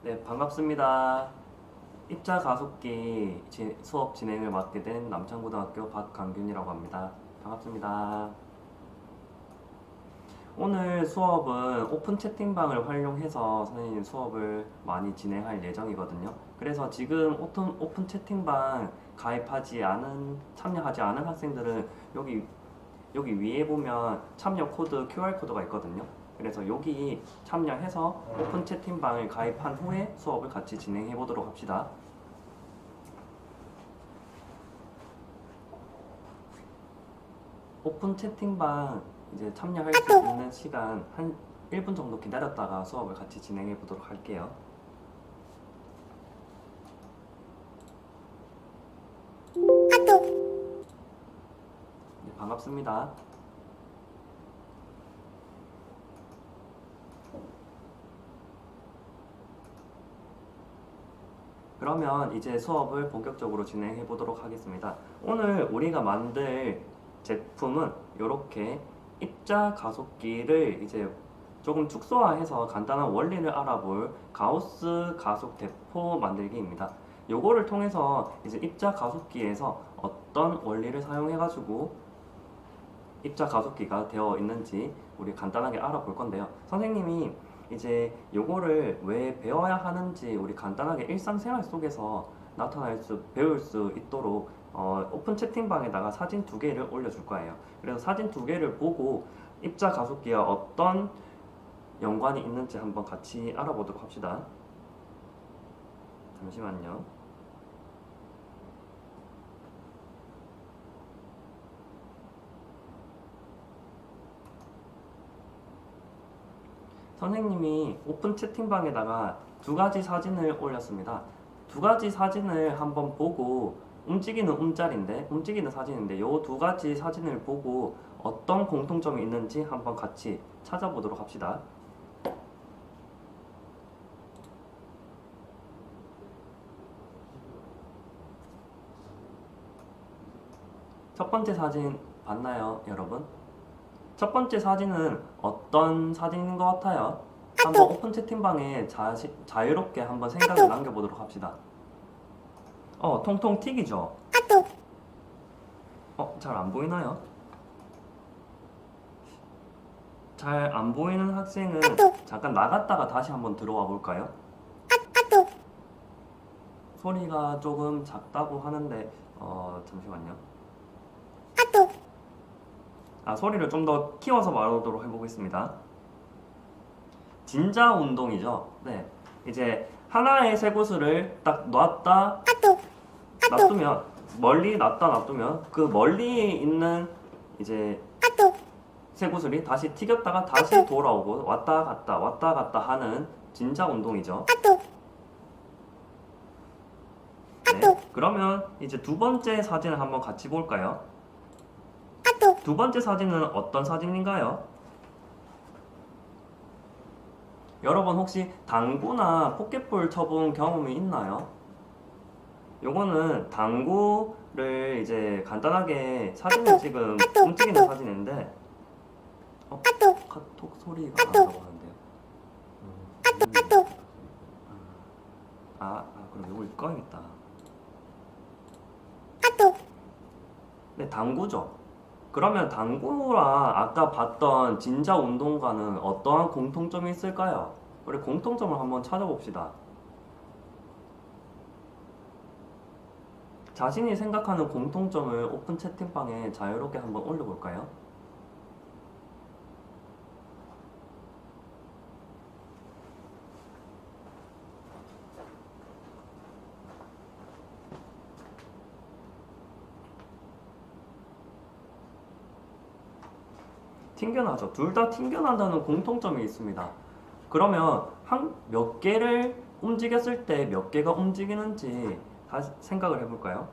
네, 반갑습니다. 입자 가속기 수업 진행을 맡게 된 남창고등학교 박강균이라고 합니다. 반갑습니다. 오늘 수업은 오픈 채팅방을 활용해서 선생님 수업을 많이 진행할 예정이거든요. 그래서 지금 오픈 채팅방 참여하지 않은 학생들은 여기 위에 보면 참여 코드 QR 코드가 있거든요. 그래서 여기 참여해서 오픈 채팅방을 가입한 후에 수업을 같이 진행해 보도록 합시다. 오픈 채팅방 이제 참여할 수 있는 시간 한 1분 정도 기다렸다가 수업을 같이 진행해 보도록 할게요. 네, 반갑습니다. 그러면 이제 수업을 본격적으로 진행해 보도록 하겠습니다. 오늘 우리가 만들 제품은 이렇게 입자 가속기를 이제 조금 축소화해서 간단한 원리를 알아볼 가우스 가속 대포 만들기입니다. 요거를 통해서 이제 입자 가속기에서 어떤 원리를 사용해 가지고 입자 가속기가 되어 있는지 우리 간단하게 알아볼 건데요. 선생님이 이제 요거를 왜 배워야 하는지 우리 간단하게 일상생활 속에서 배울 수 있도록 오픈 채팅방에다가 사진 2개를 올려줄 거예요. 그래서 사진 2개를 보고 입자 가속기와 어떤 연관이 있는지 한번 같이 알아보도록 합시다. 잠시만요. 선생님이 오픈 채팅방에다가 2가지 사진을 올렸습니다. 2가지 사진을 한번 보고 움직이는 사진인데 이 2가지 사진을 보고 어떤 공통점이 있는지 한번 같이 찾아보도록 합시다. 첫 번째 사진 봤나요, 여러분? 첫 번째 사진은 어떤 사진인 것 같아요? 한번 오픈 채팅방에 자유롭게 한번 생각을 남겨보도록 합시다. 통통 튀기죠? 잘 안 보이나요? 잘 안 보이는 학생은 잠깐 나갔다가 다시 한번 들어와 볼까요? 소리가 조금 작다고 하는데, 잠시만요. 소리를 좀 더 키워서 말하도록 해보겠습니다. 진자 운동이죠. 네. 이제 하나의 쇠구슬을 딱 놔두면, 멀리 놔두면 그 멀리 있는 이제 쇠구슬이 다시 튀겼다가 다시 돌아오고 왔다 갔다 하는 진자 운동이죠. 네. 그러면 이제 두 번째 사진을 한번 같이 볼까요? 두 번째 사진은 어떤 사진인가요? 여러분 혹시 당구나 포켓볼 쳐본 경험이 있나요? 요거는 당구를 이제 간단하게 사진을 찍은 움직이는 사진인데 카톡 소리가 난다고 하는데요. 그럼 요걸 꺼야겠다. 네, 당구죠. 그러면 당구랑 아까 봤던 진자 운동과는 어떠한 공통점이 있을까요? 우리 공통점을 한번 찾아봅시다. 자신이 생각하는 공통점을 오픈 채팅방에 자유롭게 한번 올려볼까요? 튕겨나죠. 둘 다 튕겨난다는 공통점이 있습니다. 그러면 몇 개를 움직였을 때 몇 개가 움직이는지 다시 생각을 해볼까요?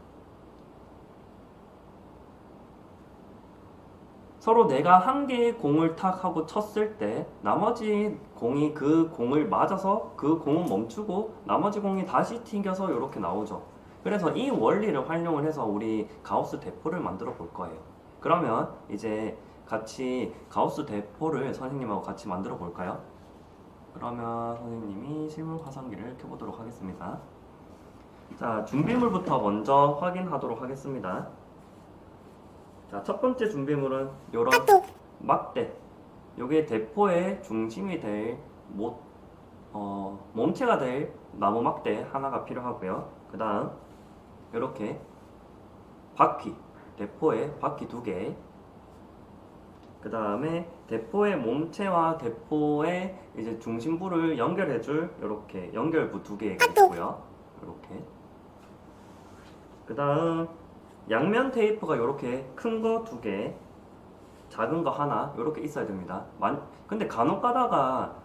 서로 내가 한 개의 공을 탁 하고 쳤을 때 나머지 공이 그 공을 맞아서 그 공은 멈추고 나머지 공이 다시 튕겨서 이렇게 나오죠. 그래서 이 원리를 활용을 해서 우리 가우스 대포를 만들어 볼 거예요. 그러면 이제 같이 가우스 대포를 선생님하고 같이 만들어 볼까요? 그러면 선생님이 실물 화상기를 켜보도록 하겠습니다. 자, 준비물부터 먼저 확인하도록 하겠습니다. 자, 첫 번째 준비물은 요런 막대. 요게 대포의 중심이 될 몸체가 될 나무 막대 하나가 필요하고요. 그 다음 이렇게 바퀴, 대포의 바퀴 2개. 그 다음에 대포의 몸체와 대포의 이제 중심부를 연결해줄 이렇게 연결부 2개가 있고요. 이렇게. 그 다음 양면 테이프가 이렇게 큰 거 2개, 작은 거 하나 이렇게 있어야 됩니다. 근데 간혹 가다가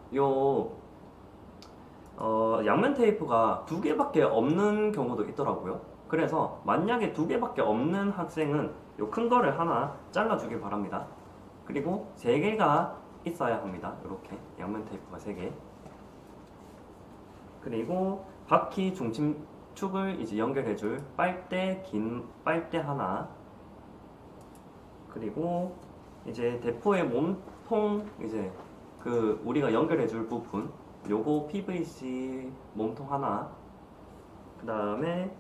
양면 테이프가 2개밖에 없는 경우도 있더라고요. 그래서 만약에 2개밖에 없는 학생은 요 큰 거를 하나 잘라주길 바랍니다. 그리고 3개가 있어야 합니다. 이렇게 양면 테이프가 3개. 그리고 바퀴 중심축을 이제 연결해줄 빨대, 긴 빨대 하나. 그리고 이제 대포의 몸통, 이제 우리가 연결해줄 부분, 요거 PVC 몸통 하나. 그 다음에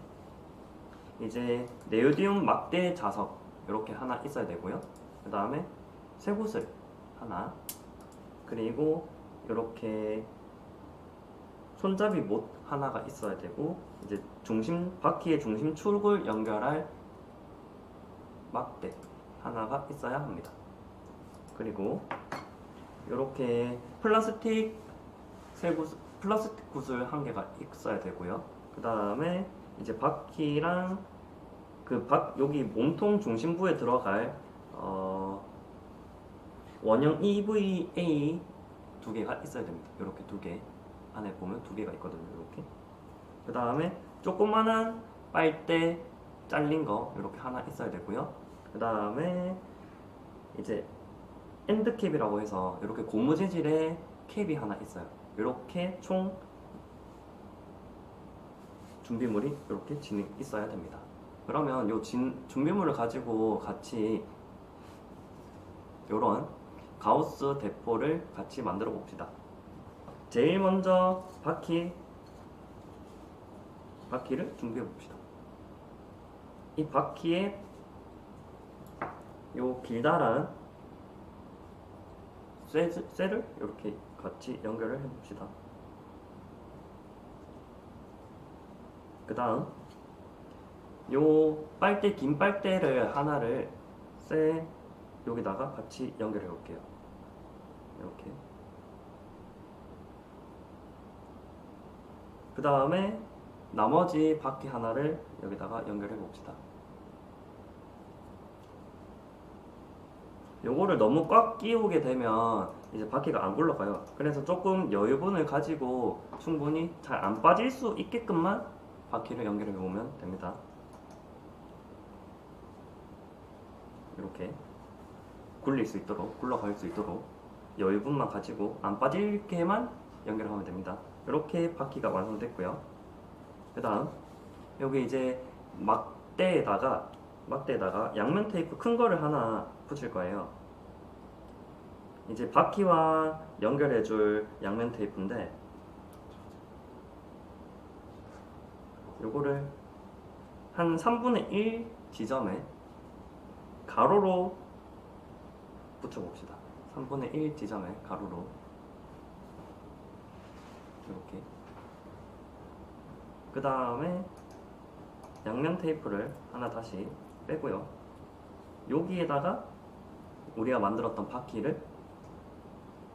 이제 네오디움 막대 자석 이렇게 하나 있어야 되고요. 그 다음에 쇠구슬 하나. 그리고 이렇게 손잡이 못 하나가 있어야 되고, 이제 바퀴의 중심축을 연결할 막대 하나가 있어야 합니다. 그리고 이렇게 플라스틱 구슬 1개가 있어야 되고요. 그 다음에 이제 바퀴랑 여기 몸통 중심부에 들어갈 원형 EVA 2개가 있어야 됩니다. 이렇게 2개 안에 보면 2개가 있거든요. 이렇게. 그 다음에 조그만한 빨대 잘린 거 이렇게 하나 있어야 되고요. 그 다음에 이제 엔드캡이라고 해서 이렇게 고무 재질의 캡이 하나 있어요. 이렇게 총 준비물이 이렇게 있어야 됩니다. 그러면 이 준비물을 가지고 같이 이런 가우스 대포를 같이 만들어 봅시다. 제일 먼저 바퀴를 준비해 봅시다. 이 바퀴에 요 길다란 쇠를 이렇게 같이 연결을 해 봅시다. 그 다음 요 긴 빨대를 하나를 여기다가 같이 연결해 볼게요. 이렇게. 그 다음에 나머지 바퀴 하나를 여기다가 연결해 봅시다. 요거를 너무 꽉 끼우게 되면 이제 바퀴가 안 굴러가요. 그래서 조금 여유분을 가지고 충분히 잘 안 빠질 수 있게끔만 바퀴를 연결해 보면 됩니다. 이렇게 굴러갈 수 있도록 여유분만 가지고 안 빠질게만 연결하면 됩니다. 이렇게 바퀴가 완성됐고요. 그 다음 여기 이제 막대에다가 양면 테이프 큰 거를 하나 붙일 거예요. 이제 바퀴와 연결해줄 양면 테이프인데, 요거를 한 3분의 1 지점에 가로로 붙여봅시다. 3분의 1 지점에 가로로 이렇게. 그 다음에 양면 테이프를 하나 다시 빼고요. 여기에다가 우리가 만들었던 바퀴를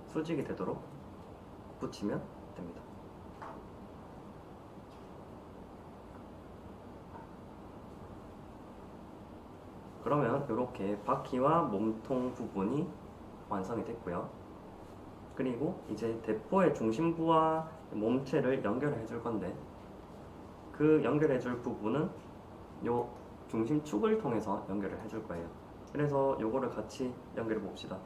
수직이 되도록 붙이면 됩니다. 그러면 이렇게 바퀴와 몸통 부분이 완성이 됐고요. 그리고 이제 대포의 중심부와 몸체를 연결해 줄 건데, 그 연결해 줄 부분은 요 중심축을 통해서 연결을 해 줄 거예요. 그래서 요거를 같이 연결해 봅시다.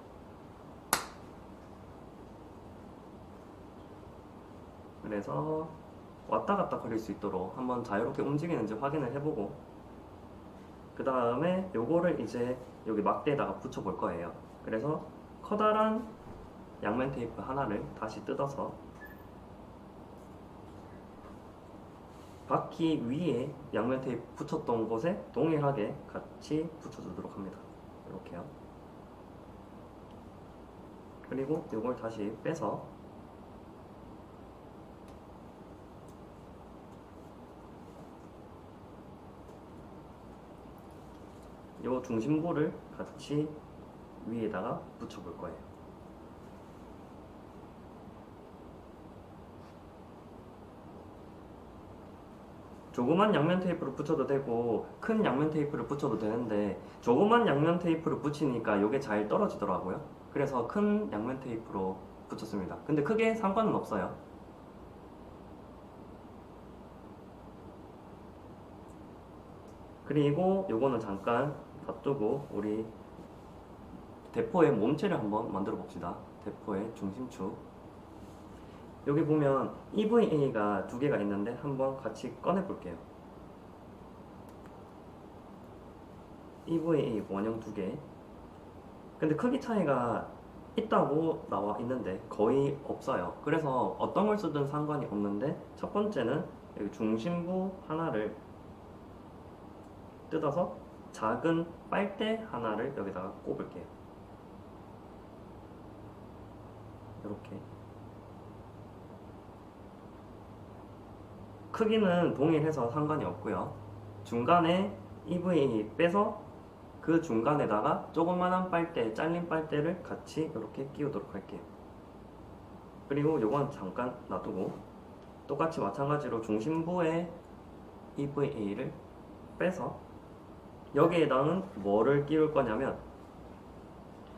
그래서 왔다 갔다 거릴 수 있도록 한번 자유롭게 움직이는지 확인을 해보고, 그 다음에 요거를 이제 여기 막대에다가 붙여 볼 거예요. 그래서 커다란 양면 테이프 하나를 다시 뜯어서 바퀴 위에 양면 테이프 붙였던 곳에 동일하게 같이 붙여주도록 합니다. 이렇게요. 그리고 이걸 다시 빼서 이 중심부를 같이 위에다가 붙여볼 거예요. 조그만 양면 테이프를 붙여도 되고 큰 양면 테이프를 붙여도 되는데 조그만 양면 테이프를 붙이니까 이게 잘 떨어지더라고요. 그래서 큰 양면 테이프로 붙였습니다. 근데 크게 상관은 없어요. 그리고 요거는 잠깐 놔두고 우리 대포의 몸체를 한번 만들어 봅시다. 대포의 중심축. 여기 보면 EVA가 두 개가 있는데 한번 같이 꺼내 볼게요. EVA 원형 두 개. 근데 크기 차이가 있다고 나와 있는데 거의 없어요. 그래서 어떤 걸 쓰든 상관이 없는데 첫 번째는 여기 중심부 하나를 뜯어서 작은 빨대 하나를 여기다가 꼽을게요. 이렇게. 크기는 동일해서 상관이 없고요. 중간에 EVA 빼서 그 중간에다가 조그만한 빨대, 잘린 빨대를 같이 이렇게 끼우도록 할게요. 그리고 요건 잠깐 놔두고 똑같이 마찬가지로 중심부에 EVA를 빼서 여기에다는 뭐를 끼울 거냐면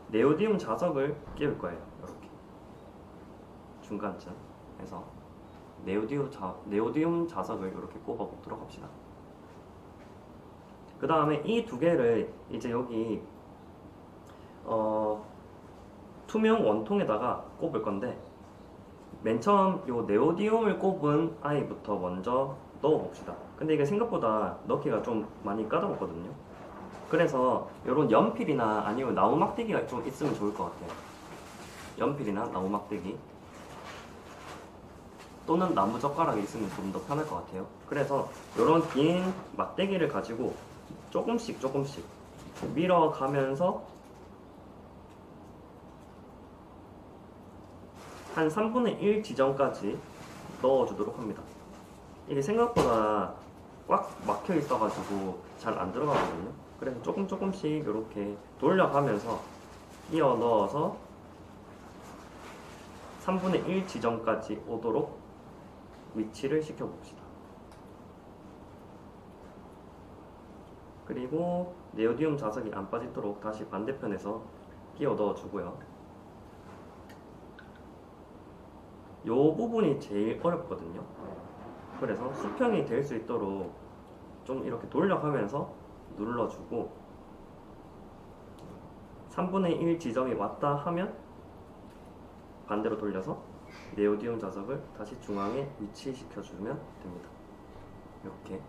네오디움 자석을 끼울 거예요. 이렇게 중간쯤 해서 네오디움 자석을 이렇게 꼽아 보도록 합시다. 그 다음에 이 두 개를 이제 여기 투명 원통에다가 꼽을 건데 맨 처음 요 네오디움을 꼽은 아이부터 먼저 넣어 봅시다. 근데 이게 생각보다 넣기가 좀 많이 까다롭거든요. 그래서 요런 연필이나 아니면 나무 막대기가 좀 있으면 좋을 것 같아요. 연필이나 나무 막대기 또는 나무 젓가락이 있으면 좀 더 편할 것 같아요. 그래서 요런 긴 막대기를 가지고 조금씩 밀어가면서 한 3분의 1 지점까지 넣어주도록 합니다. 이게 생각보다 꽉 막혀 있어가지고 잘 안 들어가거든요. 그래서 조금씩 이렇게 돌려가면서 끼워 넣어서 3분의 1 지점까지 오도록 위치를 시켜봅시다. 그리고 네오디움 자석이 안 빠지도록 다시 반대편에서 끼워 넣어주고요. 요 부분이 제일 어렵거든요. 그래서 수평이 될 수 있도록 좀 이렇게 돌려가면서 눌러주고 3분의 1 지점이 왔다 하면 반대로 돌려서 네오디움 자석을 다시 중앙에 위치시켜주면 됩니다. 이렇게.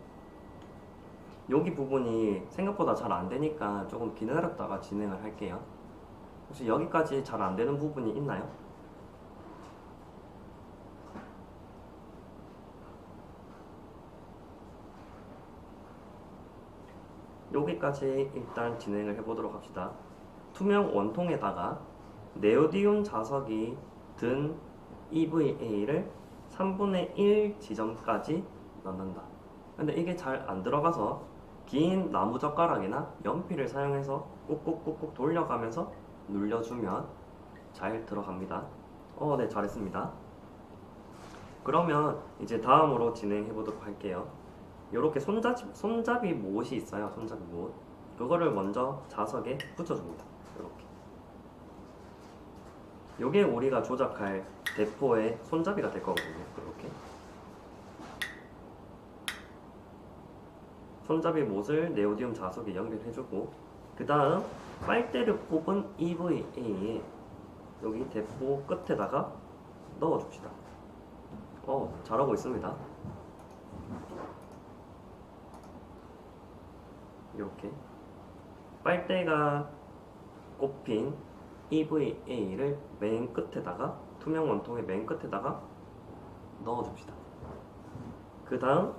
여기 부분이 생각보다 잘 안되니까 조금 기다렸다가 진행을 할게요. 혹시 여기까지 잘 안되는 부분이 있나요? 여기까지 일단 진행을 해보도록 합시다. 투명 원통에다가 네오디움 자석이 든 EVA를 3분의 1 지점까지 넣는다. 근데 이게 잘 안 들어가서 긴 나무 젓가락이나 연필을 사용해서 꾹꾹꾹꾹 돌려가면서 눌려주면 잘 들어갑니다. 네, 잘했습니다. 그러면 이제 다음으로 진행해 보도록 할게요. 이렇게 손잡이 못이 있어요. 손잡이 못. 그거를 먼저 자석에 붙여줍니다. 이렇게. 요게 우리가 조작할 대포의 손잡이가 될 거거든요. 이렇게. 손잡이 못을 네오디움 자석에 연결해주고 그 다음 빨대를 꼽은 EVA에 여기 대포 끝에다가 넣어줍시다. 잘하고 있습니다. 이렇게 빨대가 꼽힌 EVA를 맨 끝에다가 투명 원통의 맨 끝에다가 넣어줍시다. 그 다음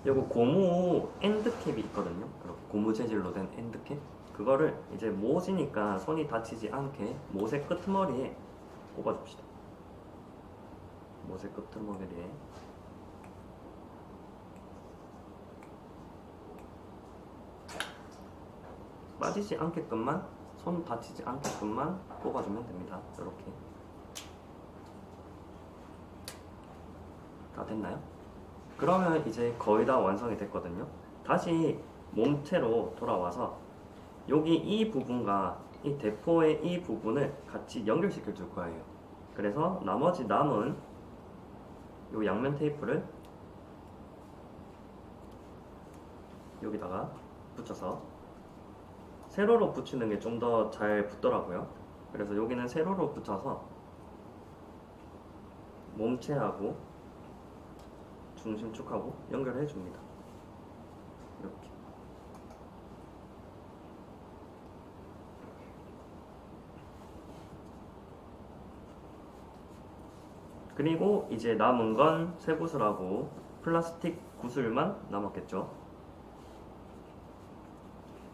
요거 고무 엔드캡이 있거든요. 고무 재질로 된 엔드캡. 그거를 이제 못이니까 손이 다치지 않게 못의 끄트머리에 꼽아줍시다. 못의 끄트머리에. 빠지지 않게끔만, 손 다치지 않게끔만 꼽아주면 됩니다. 이렇게. 다 됐나요? 그러면 이제 거의 다 완성이 됐거든요. 다시 몸체로 돌아와서 여기 이 부분과 이 대포의 이 부분을 같이 연결시켜 줄 거예요. 그래서 나머지 남은 요 양면 테이프를 여기다가 붙여서 세로로 붙이는 게 좀 더 잘 붙더라고요. 그래서 여기는 세로로 붙여서 몸체하고 중심축하고 연결해 줍니다. 이렇게. 그리고 이제 남은 건 쇠구슬하고 플라스틱 구슬만 남았겠죠.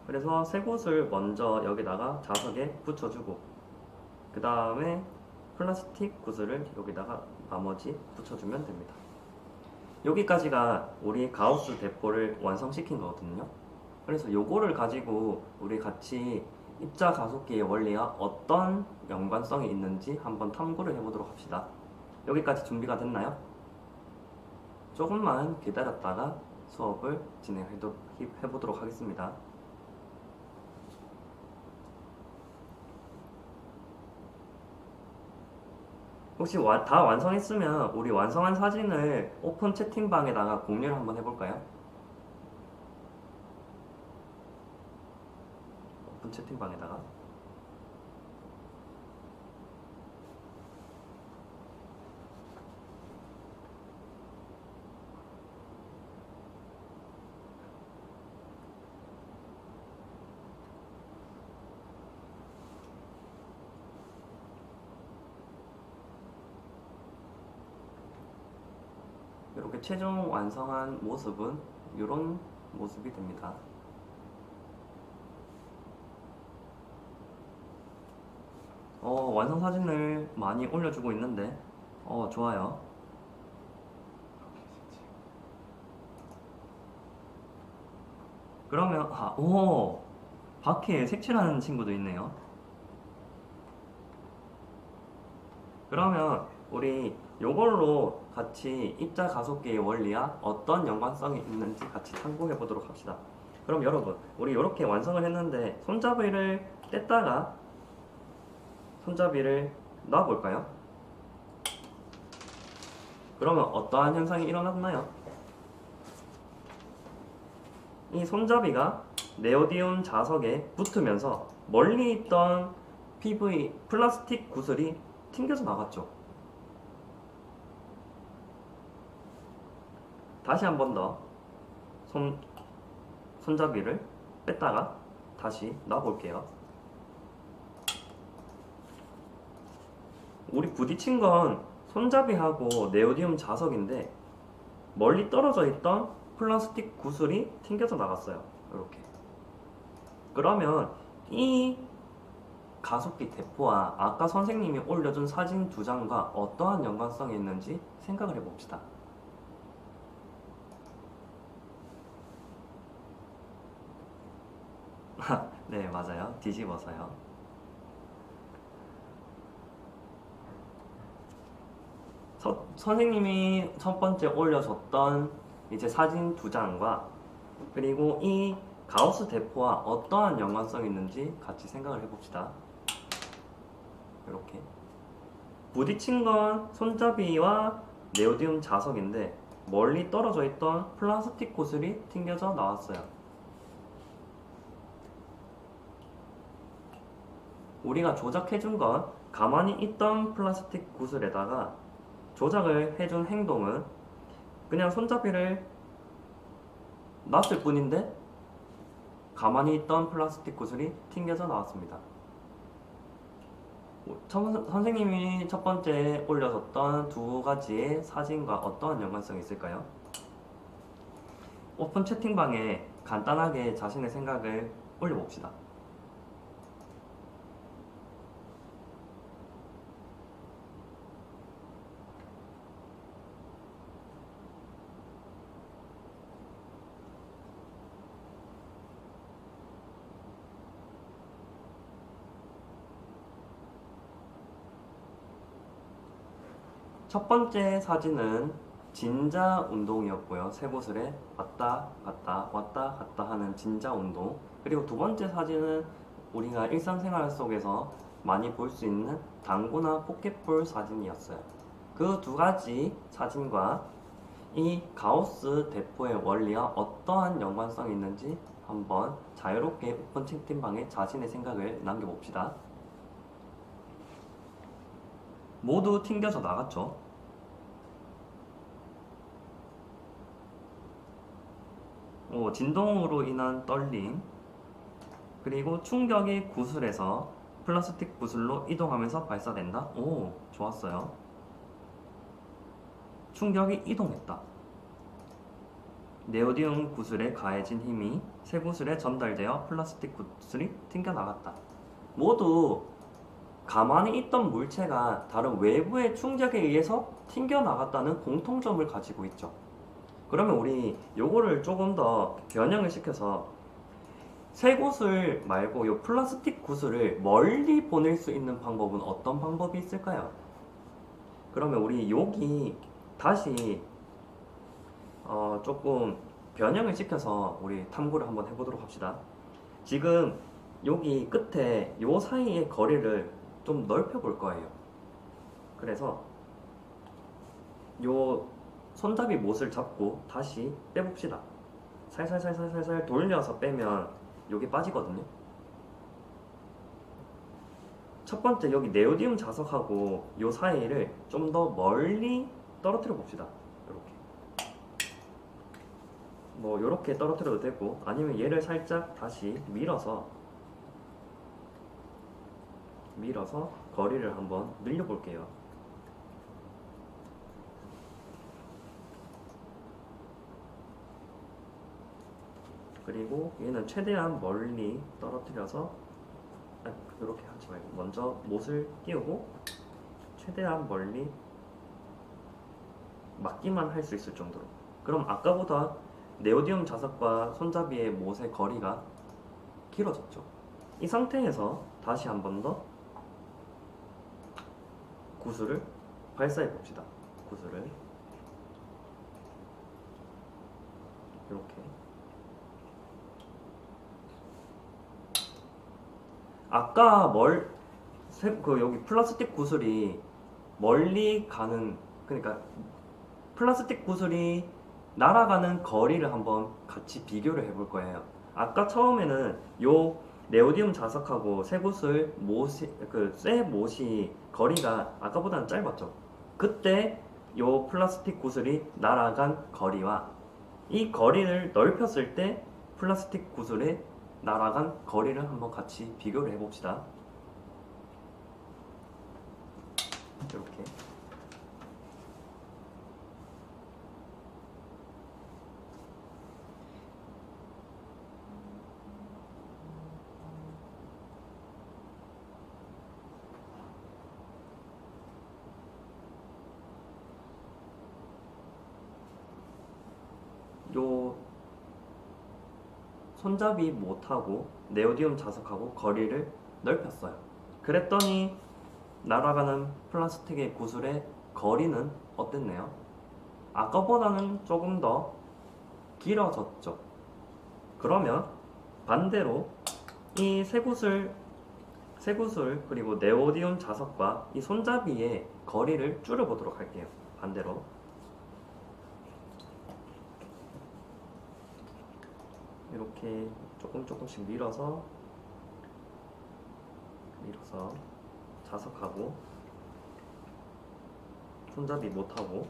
그래서 쇠구슬 먼저 여기다가 자석에 붙여주고 그 다음에 플라스틱 구슬을 여기다가 나머지 붙여주면 됩니다. 여기까지가 우리 가우스 대포를 완성시킨 거거든요. 그래서 요거를 가지고 우리 같이 입자 가속기의 원리와 어떤 연관성이 있는지 한번 탐구를 해보도록 합시다. 여기까지 준비가 됐나요? 조금만 기다렸다가 수업을 진행해보도록 하겠습니다. 혹시 다 완성했으면 우리 완성한 사진을 오픈 채팅방에다가 공유를 한번 해볼까요? 오픈 채팅방에다가 이렇게 최종 완성한 모습은 이런 모습이 됩니다. 완성 사진을 많이 올려주고 있는데 좋아요. 그러면 바퀴에 색칠하는 친구도 있네요. 그러면 우리 요걸로 같이 입자 가속기의 원리와 어떤 연관성이 있는지 같이 참고해 보도록 합시다. 그럼 여러분, 우리 이렇게 완성을 했는데 손잡이를 뗐다가 손잡이를 놔볼까요? 그러면 어떠한 현상이 일어났나요? 이 손잡이가 네오디움 자석에 붙으면서 멀리 있던 PV 플라스틱 구슬이 튕겨서 나갔죠. 다시 한 번 더 손잡이를 뺐다가 다시 놔볼게요. 우리 부딪힌 건 손잡이하고 네오디움 자석인데 멀리 떨어져 있던 플라스틱 구슬이 튕겨서 나갔어요. 이렇게. 그러면 이 가속기 대포와 아까 선생님이 올려준 사진 두 장과 어떠한 연관성이 있는지 생각을 해봅시다. 네, 맞아요. 뒤집어서요. 선생님이 첫 번째 올려줬던 이제 사진 두 장과 그리고 이 가우스 대포와 어떠한 연관성이 있는지 같이 생각을 해봅시다. 이렇게 부딪힌 건 손잡이와 네오디움 자석인데 멀리 떨어져 있던 플라스틱 구슬이 튕겨져 나왔어요. 우리가 조작해준 건 가만히 있던 플라스틱 구슬에다가 조작을 해준 행동은 그냥 손잡이를 놨을 뿐인데 가만히 있던 플라스틱 구슬이 튕겨져 나왔습니다. 선생님이 첫 번째 올려줬던 두 가지의 사진과 어떠한 연관성이 있을까요? 오픈 채팅방에 간단하게 자신의 생각을 올려봅시다. 첫 번째 사진은 진자 운동이었고요. 세 곳을 왔다 갔다 왔다 갔다 하는 진자 운동. 그리고 두 번째 사진은 우리가 일상생활 속에서 많이 볼 수 있는 당구나 포켓볼 사진이었어요. 그 두 가지 사진과 이 가우스 대포의 원리와 어떠한 연관성이 있는지 한번 자유롭게 오픈 채팅방에 자신의 생각을 남겨봅시다. 모두 튕겨져 나갔죠. 진동으로 인한 떨림, 그리고 충격이 구슬에서 플라스틱 구슬로 이동하면서 발사된다. 오, 좋았어요. 충격이 이동했다. 네오디움 구슬에 가해진 힘이 새 구슬에 전달되어 플라스틱 구슬이 튕겨나갔다. 모두 가만히 있던 물체가 다른 외부의 충격에 의해서 튕겨나갔다는 공통점을 가지고 있죠. 그러면 우리 요거를 조금 더 변형을 시켜서 새 구슬 말고 요 플라스틱 구슬을 멀리 보낼 수 있는 방법은 어떤 방법이 있을까요? 그러면 우리 여기 다시 조금 변형을 시켜서 우리 탐구를 한번 해보도록 합시다. 지금 여기 끝에 요 사이의 거리를 좀 넓혀 볼 거예요. 그래서 요 손잡이 못을 잡고 다시 빼봅시다. 살살살살살살 돌려서 빼면 여기 빠지거든요. 첫 번째 여기 네오디움 자석하고 요 사이를 좀 더 멀리 떨어뜨려 봅시다. 이렇게 이렇게 떨어뜨려도 되고, 아니면 얘를 살짝 다시 밀어서 거리를 한번 늘려 볼게요. 그리고 얘는 최대한 멀리 떨어뜨려서, 이렇게 하지 말고 먼저 못을 끼우고 최대한 멀리 막기만 할 수 있을 정도로. 그럼 아까보다 네오디움 자석과 손잡이의 못의 거리가 길어졌죠. 이 상태에서 다시 한 번 더 구슬을 발사해 봅시다. 구슬을 이렇게. 아까 여기 플라스틱 구슬이 멀리 가는, 그러니까 플라스틱 구슬이 날아가는 거리를 한번 같이 비교를 해볼 거예요. 아까 처음에는 요 네오디움 자석하고 새 구슬 쇠 못이 거리가 아까보다는 짧았죠. 그때 요 플라스틱 구슬이 날아간 거리와 이 거리를 넓혔을 때 플라스틱 구슬이 날아간 거리를 한번 같이 비교를 해봅시다. 이렇게. 요 손잡이 못하고 네오디움 자석하고 거리를 넓혔어요. 그랬더니 날아가는 플라스틱의 구슬의 거리는 어땠나요? 아까보다는 조금 더 길어졌죠. 그러면 반대로 이 새 구슬 그리고 네오디움 자석과 이 손잡이의 거리를 줄여보도록 할게요. 반대로. 이렇게 조금씩 밀어서 자석하고 손잡이 못하고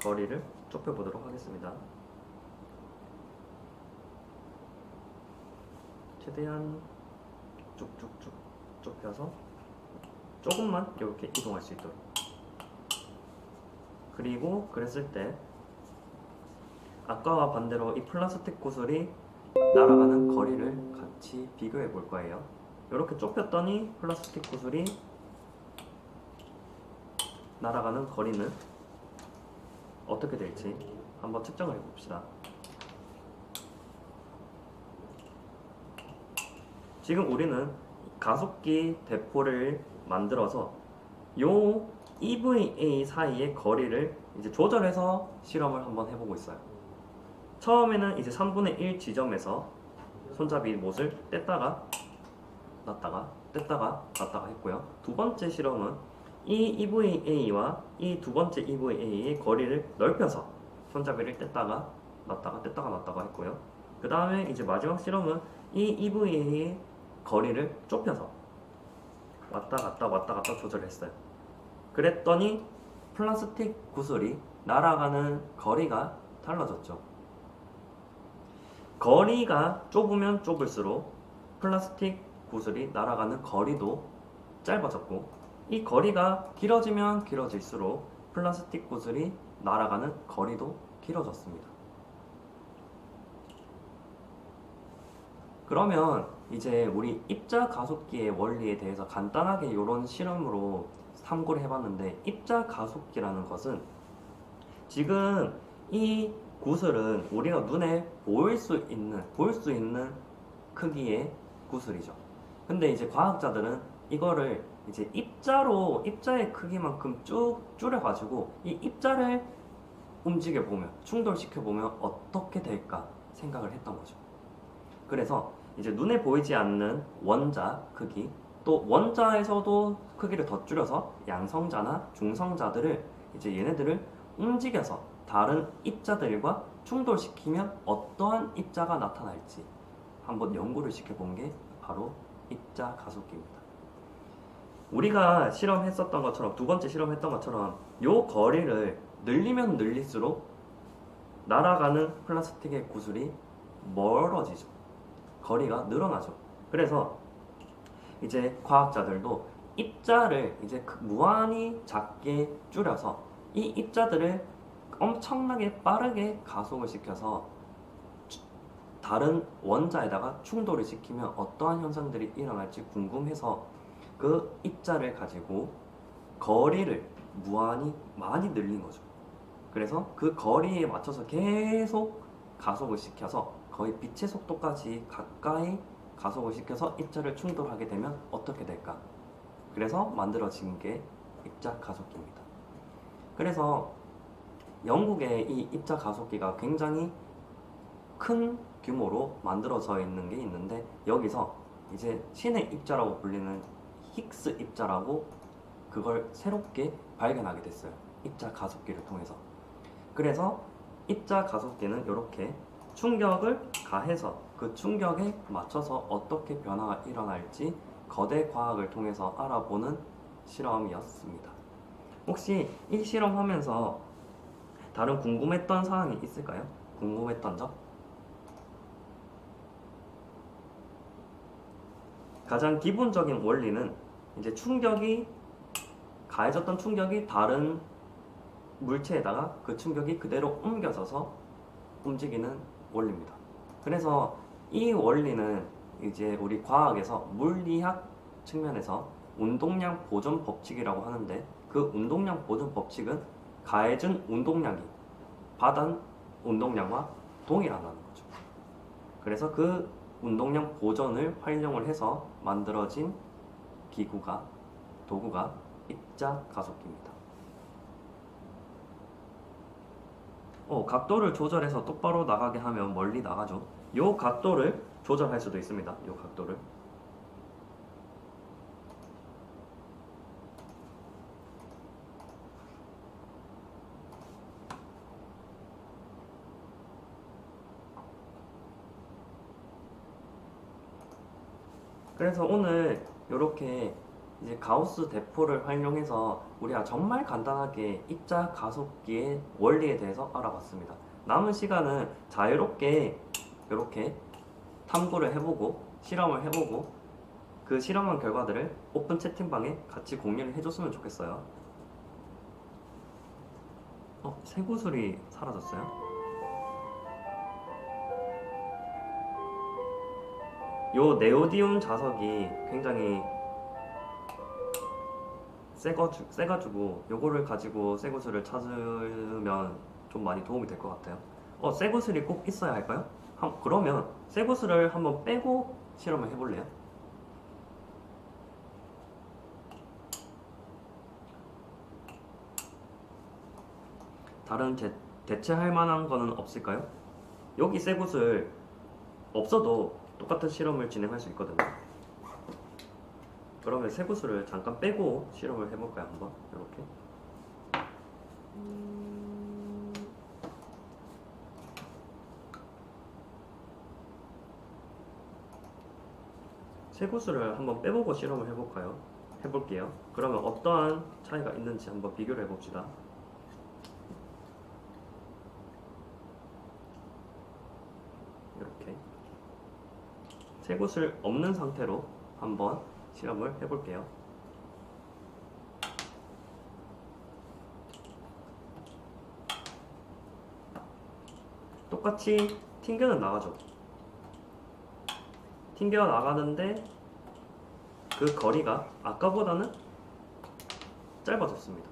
거리를 좁혀보도록 하겠습니다. 최대한 쭉쭉쭉 좁혀서 조금만 이렇게 이동할 수 있도록. 그리고 그랬을 때 아까와 반대로 이 플라스틱 구슬이 날아가는 거리를 같이 비교해 볼 거예요. 이렇게 좁혔더니 플라스틱 구슬이 날아가는 거리는 어떻게 될지 한번 측정을 해봅시다. 지금 우리는 가속기 대포를 만들어서 요 EVA 사이의 거리를 이제 조절해서 실험을 한번 해보고 있어요. 처음에는 이제 3분의 1 지점에서 손잡이 못을 뗐다가 놨다가 뗐다가 놨다가 했고요. 두 번째 실험은 이 EVA와 이 두 번째 EVA의 거리를 넓혀서 손잡이를 뗐다가 놨다가 뗐다가 놨다가 했고요. 그 다음에 이제 마지막 실험은 이 EVA의 거리를 좁혀서 왔다 갔다 조절했어요. 그랬더니 플라스틱 구슬이 날아가는 거리가 달라졌죠. 거리가 좁으면 좁을수록 플라스틱 구슬이 날아가는 거리도 짧아졌고, 이 거리가 길어지면 길어질수록 플라스틱 구슬이 날아가는 거리도 길어졌습니다. 그러면 이제 우리 입자 가속기의 원리에 대해서 간단하게 이런 실험으로 참고를 해봤는데, 입자 가속기라는 것은 지금 이 구슬은 우리가 눈에 보일 수 있는 크기의 구슬이죠. 근데 이제 과학자들은 이거를 이제 입자의 크기만큼 쭉 줄여가지고 이 입자를 움직여 보면, 충돌시켜 보면 어떻게 될까 생각을 했던 거죠. 그래서 이제 눈에 보이지 않는 원자 크기, 또 원자에서도 크기를 더 줄여서 양성자나 중성자들을 이제 얘네들을 움직여서 다른 입자들과 충돌시키면 어떠한 입자가 나타날지 한번 연구를 시켜본 게 바로 입자 가속기입니다. 우리가 실험했었던 것처럼, 두 번째 실험했던 것처럼 요 거리를 늘리면 늘릴수록 날아가는 플라스틱의 구슬이 멀어지죠. 거리가 늘어나죠. 그래서 이제 과학자들도 입자를 이제 무한히 작게 줄여서 이 입자들을 엄청나게 빠르게 가속을 시켜서 다른 원자에다가 충돌을 시키면 어떠한 현상들이 일어날지 궁금해서 그 입자를 가지고 거리를 무한히 많이 늘린 거죠. 그래서 그 거리에 맞춰서 계속 가속을 시켜서 거의 빛의 속도까지 가까이 가속을 시켜서 입자를 충돌하게 되면 어떻게 될까? 그래서 만들어진 게 입자 가속기입니다. 그래서 영국의 이 입자 가속기가 굉장히 큰 규모로 만들어져 있는 게 있는데, 여기서 이제 신의 입자라고 불리는 히그스 입자라고 그걸 새롭게 발견하게 됐어요. 입자 가속기를 통해서. 그래서 입자 가속기는 이렇게 충격을 가해서 그 충격에 맞춰서 어떻게 변화가 일어날지 거대 과학을 통해서 알아보는 실험이었습니다. 혹시 이 실험하면서 다른 궁금했던 사항이 있을까요? 궁금했던 점? 가장 기본적인 원리는 이제 가해졌던 충격이 다른 물체에다가 그 충격이 그대로 옮겨져서 움직이는 원리입니다. 그래서 이 원리는 이제 우리 과학에서 물리학 측면에서 운동량 보존 법칙이라고 하는데, 그 운동량 보존 법칙은 가해진 운동량이 받은 운동량과 동일하다는 거죠. 그래서 그 운동량 보존을 활용을 해서 만들어진 도구가 입자 가속기입니다. 각도를 조절해서 똑바로 나가게 하면 멀리 나가죠. 요 각도를 조절할 수도 있습니다. 요 각도를. 그래서 오늘 이렇게 이제 가우스 대포를 활용해서 우리가 정말 간단하게 입자 가속기의 원리에 대해서 알아봤습니다. 남은 시간은 자유롭게 이렇게 탐구를 해보고 실험을 해보고 그 실험한 결과들을 오픈 채팅방에 같이 공유를 해줬으면 좋겠어요. 쇠구슬이 사라졌어요? 요 네오디움 자석이 굉장히 세가지고 요거를 가지고 쇠구슬을 찾으면 좀 많이 도움이 될 것 같아요. 쇠구슬이 꼭 있어야 할까요? 그러면 쇠구슬을 한번 빼고 실험을 해볼래요? 다른 대체할 만한 거는 없을까요? 여기 쇠구슬 없어도 똑같은 실험을 진행할 수 있거든요. 그러면 쇠구슬을 잠깐 빼고 실험을 해볼까요? 한번 이렇게. 쇠구슬을 한번 빼보고 실험을 해볼게요. 그러면 어떠한 차이가 있는지 한번 비교를 해봅시다. 이렇게 쇠구슬 없는 상태로 한번 실험을 해볼게요. 똑같이 튕겨는 나가죠. 튕겨 나가는데 그 거리가 아까보다는 짧아졌습니다.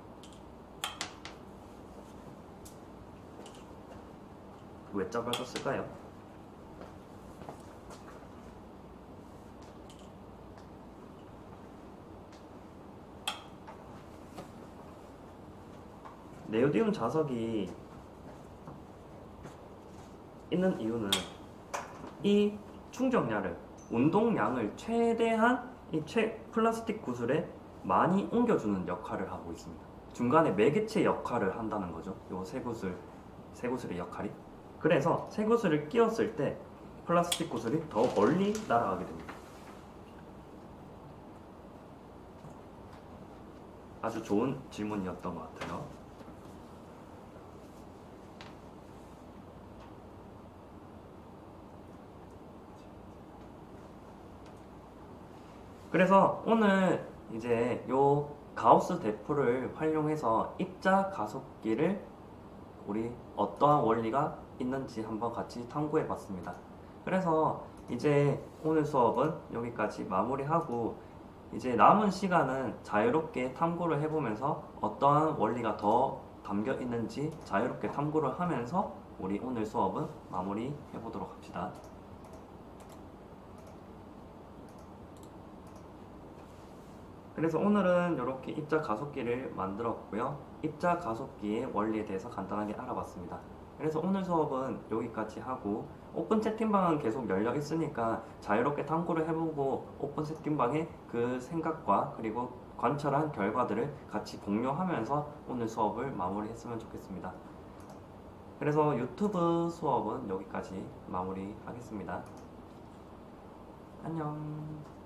왜 짧아졌을까요? 네오디움 자석이 있는 이유는 이 충격량을, 운동량을 최대한 이 플라스틱 구슬에 많이 옮겨주는 역할을 하고 있습니다. 중간에 매개체 역할을 한다는 거죠. 요 쇠구슬의 역할이. 그래서 쇠구슬을 끼웠을 때 플라스틱 구슬이 더 멀리 날아가게 됩니다. 아주 좋은 질문이었던 것 같아요. 그래서 오늘 이제 요 가우스 대포를 활용해서 입자 가속기를 우리 어떠한 원리가 있는지 한번 같이 탐구해 봤습니다. 그래서 이제 오늘 수업은 여기까지 마무리하고 이제 남은 시간은 자유롭게 탐구를 해보면서 어떠한 원리가 더 담겨 있는지 자유롭게 탐구를 하면서 우리 오늘 수업은 마무리해 보도록 합시다. 그래서 오늘은 이렇게 입자 가속기를 만들었고요. 입자 가속기의 원리에 대해서 간단하게 알아봤습니다. 그래서 오늘 수업은 여기까지 하고 오픈 채팅방은 계속 열려 있으니까 자유롭게 탐구를 해보고 오픈 채팅방에 그 생각과 그리고 관찰한 결과들을 같이 공유하면서 오늘 수업을 마무리했으면 좋겠습니다. 그래서 유튜브 수업은 여기까지 마무리하겠습니다. 안녕.